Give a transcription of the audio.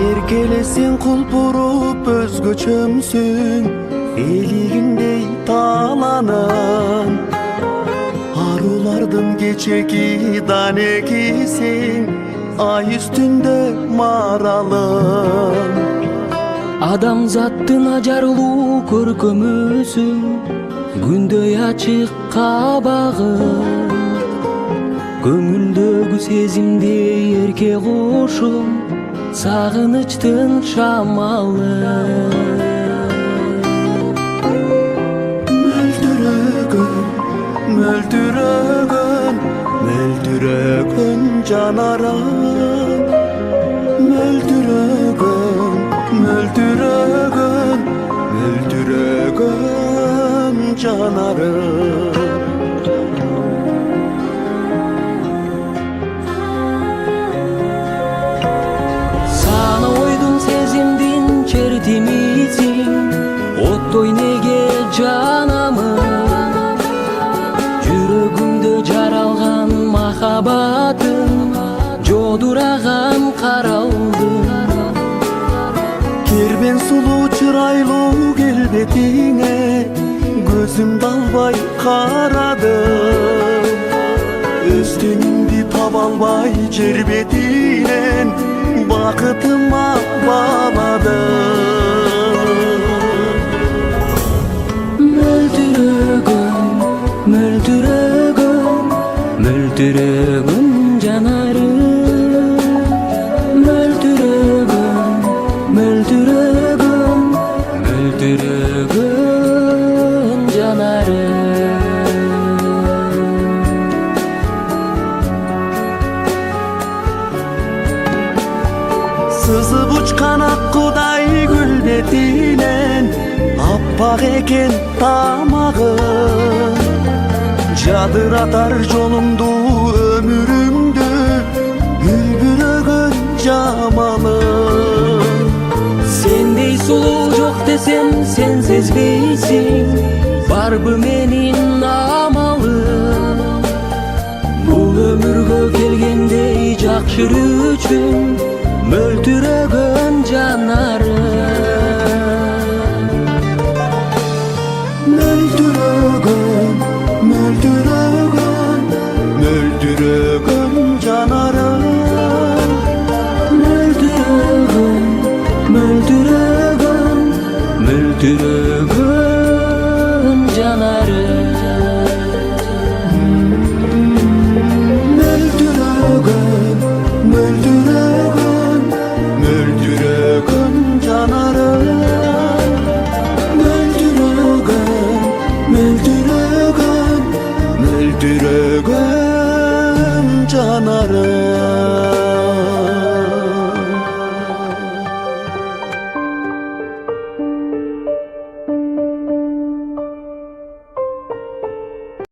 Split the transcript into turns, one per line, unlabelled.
Erkelesең құлпырып өзгөчөмсүң, элигиндей таланын. Арулардын кечеки данекисең, ай үстүндө маралым.
Адамзаттын ажарлуу көркөмүсү, күндөй ачык кабагым. Көңүлдөгү сезимдей эрке кушум, сагынычтын шамалы.
Мөлтүрөгөн, мөлтүрөгөн жанарым. Мөлтүрөгөн, мөлтүрөгөн, мөлтүрөгөн жанарым.
Сана ойдун сезимдин чертимисиң, оттой неге жанамын. Жүрөгүмдө жаралган махабатым, жодураган каралдым.
Кербен сулуу чырайлуу келбетиңе көзүмдү албай карадым. Өстүнүмдү таба албай жер бетинен бакытыма бааладым.
Мөлтүрөгөн, мөлтүрөгөн, мөлтүрөгөн жанарым. Мөлтүрөгөн, мөлтүрөгөн, мөлтүрөгөн жанарым.
Сызып учкан ак кудай гүл бетинен, аппак экен тамагың. Жадыратар жолумду өмүрүмдү, үлбүрөгөн жамалың.
Сендей сулуу жок десем сен сезбейсиң, барбы менин амалым. Бул өмүргө келгендей жакшы үчүн, мөлтүрөгөн